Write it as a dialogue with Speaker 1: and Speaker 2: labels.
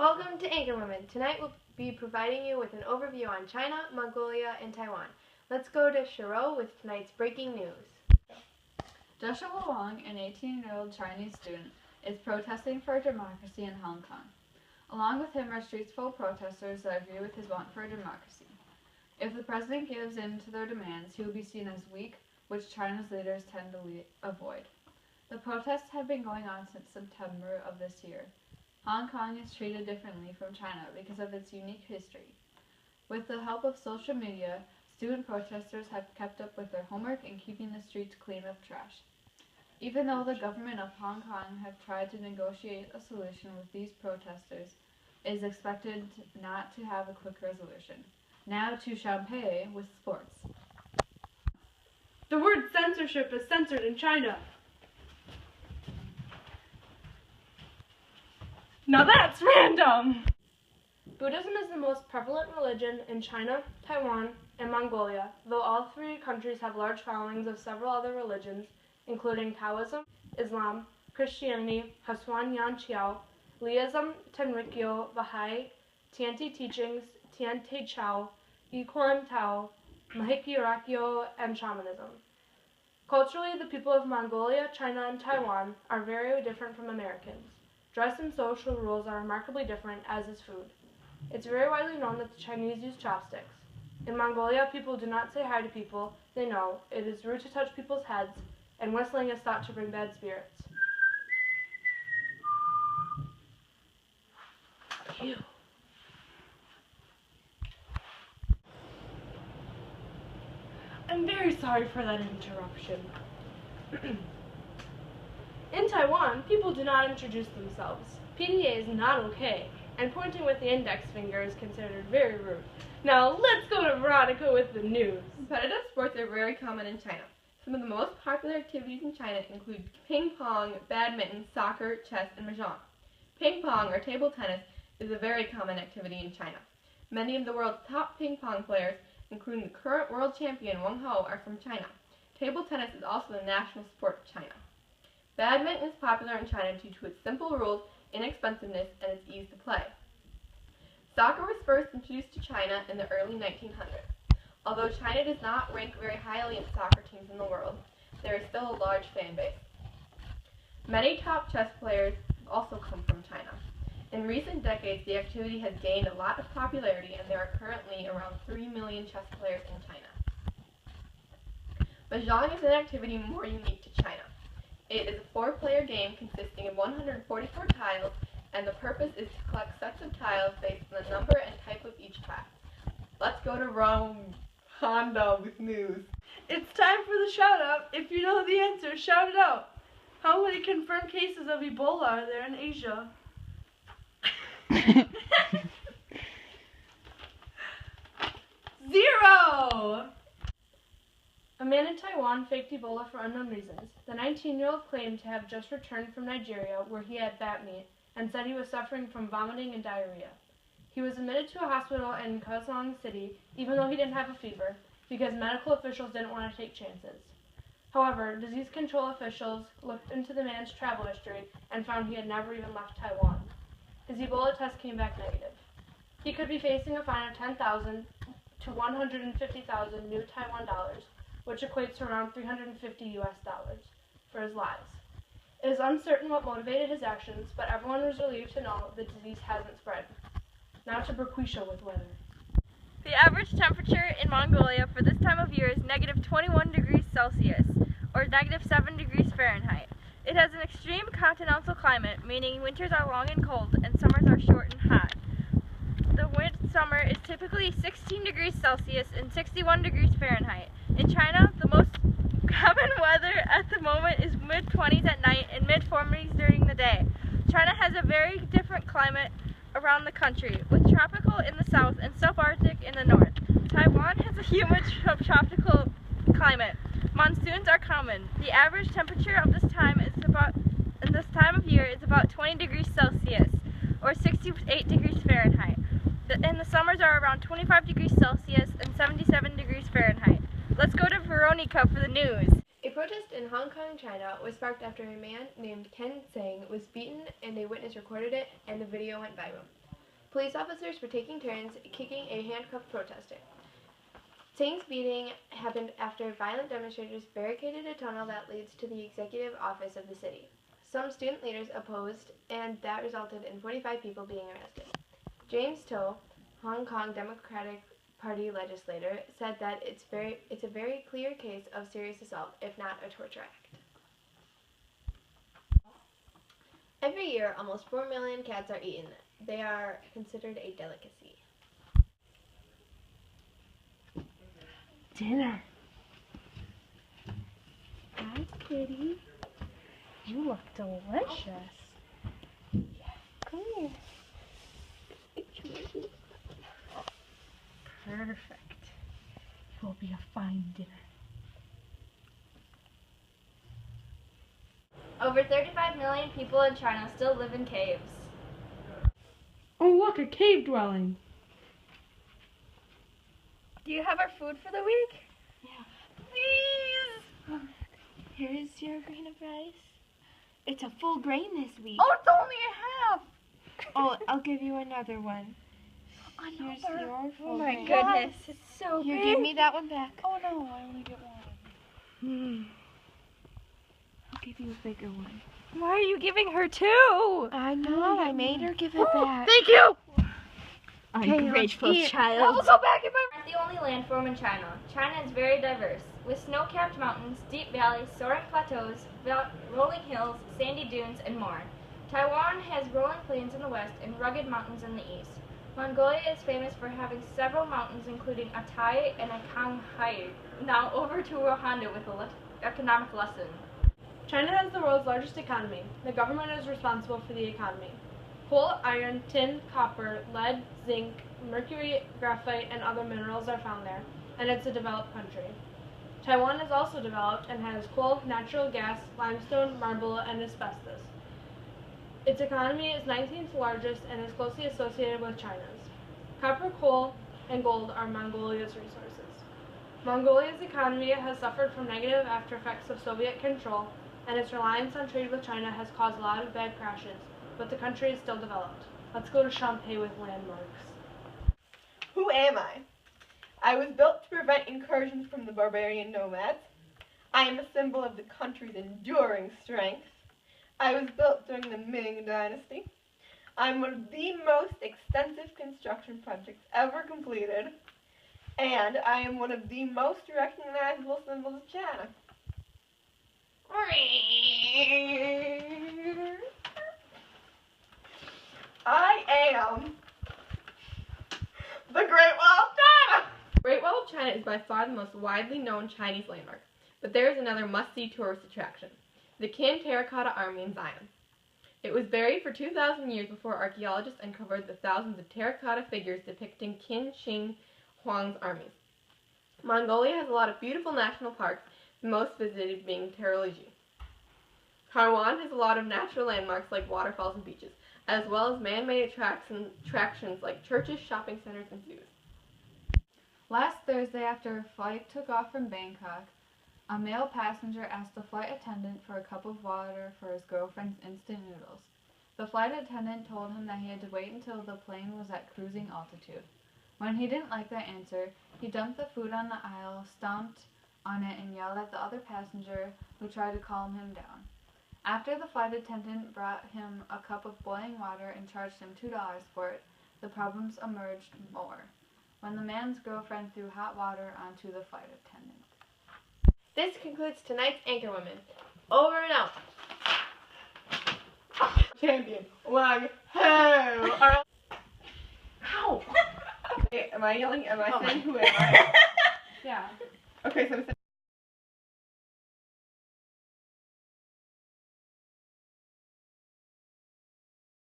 Speaker 1: Welcome to Anchorwomen. Tonight we'll be providing you with an overview on China, Mongolia, and Taiwan. Let's go to Shiro with tonight's breaking news.
Speaker 2: Joshua Wong, an 18-year-old Chinese student, is protesting for democracy in Hong Kong. Along with him are streets full of protesters that agree with his want for democracy. If the president gives in to their demands, he will be seen as weak, which China's leaders tend to avoid. The protests have been going on since September of this year. Hong Kong is treated differently from China because of its unique history. With the help of social media, student protesters have kept up with their homework and keeping the streets clean of trash. Even though the government of Hong Kong have tried to negotiate a solution with these protesters, it is expected not to have a quick resolution. Now to Champagne with sports.
Speaker 3: The word censorship is censored in China. Now that's random!
Speaker 1: Buddhism is the most prevalent religion in China, Taiwan, and Mongolia, though all three countries have large followings of several other religions, including Taoism, Islam, Christianity, Haswan Yan Qiao, Liism, Tenrikyo, Baha'i, Tianti teachings, Tiante Chao, Yiquan Tao, Mahikyo, and shamanism. Culturally, the people of Mongolia, China, and Taiwan are very different from Americans. Dress and social rules are remarkably different, as is food. It's very widely known that the Chinese use chopsticks. In Mongolia, people do not say hi to people they know. It is rude to touch people's heads, and whistling is thought to bring bad spirits. Ew.
Speaker 3: I'm very sorry for that interruption.
Speaker 1: In Taiwan, people do not introduce themselves. PDA is not okay, and pointing with the index finger is considered very rude. Now let's go to Veronica with the news.
Speaker 4: Competitive sports are very common in China. Some of the most popular activities in China include ping pong, badminton, soccer, chess, and mahjong. Ping pong, or table tennis, is a very common activity in China. Many of the world's top ping pong players, including the current world champion Wang Hou, are from China. Table tennis is also the national sport of China. Badminton is popular in China due to its simple rules, inexpensiveness, and its ease to play. Soccer was first introduced to China in the early 1900s. Although China does not rank very highly in soccer teams in the world, there is still a large fan base. Many top chess players also come from China. In recent decades, the activity has gained a lot of popularity, and there are currently around 3 million chess players in China. Mahjong is an activity more unique to China. It is a 4-player game consisting of 144 tiles, and the purpose is to collect sets of tiles based on the number and type of each tile. Let's go to Honda with news.
Speaker 3: It's time for the shout-out. If you know the answer, shout it out. How many confirmed cases of Ebola are there in Asia? 0!
Speaker 1: A man in Taiwan faked Ebola for unknown reasons. The 19-year-old claimed to have just returned from Nigeria, where he had bat meat, and said he was suffering from vomiting and diarrhea. He was admitted to a hospital in Kaohsiung City, even though he didn't have a fever, because medical officials didn't want to take chances. However, disease control officials looked into the man's travel history and found he had never even left Taiwan. His Ebola test came back negative. He could be facing a fine of 10,000 to 150,000 new Taiwan dollars, which equates to around $350 for his lies. It is uncertain what motivated his actions, but everyone was relieved to know the disease hasn't spread. Now to Burquisha with weather.
Speaker 5: The average temperature in Mongolia for this time of year is negative 21 degrees Celsius, or negative 7 degrees Fahrenheit. It has an extreme continental climate, meaning winters are long and cold, and summers are short and hot. The summer is typically 16 degrees Celsius and 61 degrees Fahrenheit. In China, the most common weather at the moment is mid-20s at night and mid-40s during the day. China has a very different climate around the country, with tropical in the south and subarctic in the north. Taiwan has a humid subtropical climate. Monsoons are common. The average temperature of this time of year is about 20 degrees Celsius, or 68 degrees Fahrenheit. And the summers are around 25 degrees Celsius and 77 degrees Fahrenheit. Let's go to Veronica for the news.
Speaker 1: A protest in Hong Kong, China was sparked after a man named Ken Tsang was beaten and a witness recorded it and the video went viral. Police officers were taking turns kicking a handcuffed protester. Tsing's beating happened after violent demonstrators barricaded a tunnel that leads to the executive office of the city. Some student leaders opposed, and that resulted in 45 people being arrested. James To, Hong Kong Democratic Party legislator, said that it's a very clear case of serious assault, if not a torture act. Every year, almost 4 million cats are eaten. They are considered a delicacy.
Speaker 3: Dinner.
Speaker 1: Hi, kitty.
Speaker 3: You look delicious.
Speaker 1: Come here.
Speaker 3: Perfect. It will be a fine dinner.
Speaker 5: Over 35 million people in China still live in caves.
Speaker 3: Oh, look, a cave dwelling.
Speaker 5: Do you have our food for the week?
Speaker 1: Yeah.
Speaker 5: Please!
Speaker 1: Here's your grain of rice. It's a full grain this week.
Speaker 5: Oh, it's only a half!
Speaker 1: Oh, I'll give you another one. Here's your full
Speaker 5: Oh my
Speaker 1: grain.
Speaker 5: goodness, it's so
Speaker 1: Here,
Speaker 5: big.
Speaker 1: give me that one back.
Speaker 5: Oh no, I only get one.
Speaker 1: I'll give you a bigger one.
Speaker 5: Why are you giving her two?
Speaker 1: I know, I made her give it back.
Speaker 5: Thank you!
Speaker 1: Ungrateful
Speaker 5: I will go back in my... We're the only landform in China. China is very diverse, with snow-capped mountains, deep valleys, soaring plateaus, rolling hills, sandy dunes, and more. Taiwan has rolling plains in the west and rugged mountains in the east. Mongolia is famous for having several mountains, including Altai and Qanghai. Now over to Rwanda with an economic lesson.
Speaker 3: China has the world's largest economy. The government is responsible for the economy. Coal, iron, tin, copper, lead, zinc, mercury, graphite, and other minerals are found there, and it's a developed country. Taiwan is also developed and has coal, natural gas, limestone, marble, and asbestos. Its economy is 19th largest and is closely associated with China's. Copper, coal, and gold are Mongolia's resources. Mongolia's economy has suffered from negative after effects of Soviet control, and its reliance on trade with China has caused a lot of bad crashes, but the country is still developed. Let's go to Champagne with landmarks.
Speaker 4: Who am I? I was built to prevent incursions from the barbarian nomads. I am a symbol of the country's enduring strength. I was built during the Ming Dynasty. I'm one of the most extensive construction projects ever completed, and I am one of the most recognizable symbols of China. I am the Great Wall of China! The Great Wall of China is by far the most widely known Chinese landmark, but there is another must-see tourist attraction, the Qin Terracotta Army in Zion. It was buried for 2,000 years before archaeologists uncovered the thousands of terracotta figures depicting Qin Shi Huang's armies. Mongolia has a lot of beautiful national parks, the most visited being Teroliji. Taiwan has a lot of natural landmarks like waterfalls and beaches, as well as man-made attractions like churches, shopping centers, and zoos.
Speaker 2: Last Thursday, after a flight took off from Bangkok, a male passenger asked the flight attendant for a cup of water for his girlfriend's instant noodles. The flight attendant told him that he had to wait until the plane was at cruising altitude. When he didn't like that answer, he dumped the food on the aisle, stomped on it, and yelled at the other passenger who tried to calm him down. After the flight attendant brought him a cup of boiling water and charged him $2 for it, the problems emerged more when the man's girlfriend threw hot water onto the flight attendant.
Speaker 1: This concludes tonight's Anchorwomen. Over and out.
Speaker 4: Champion, Wang Ho! Ow! Okay, am I yelling? Am I saying who am I?
Speaker 3: Yeah.
Speaker 4: Okay, so I'm saying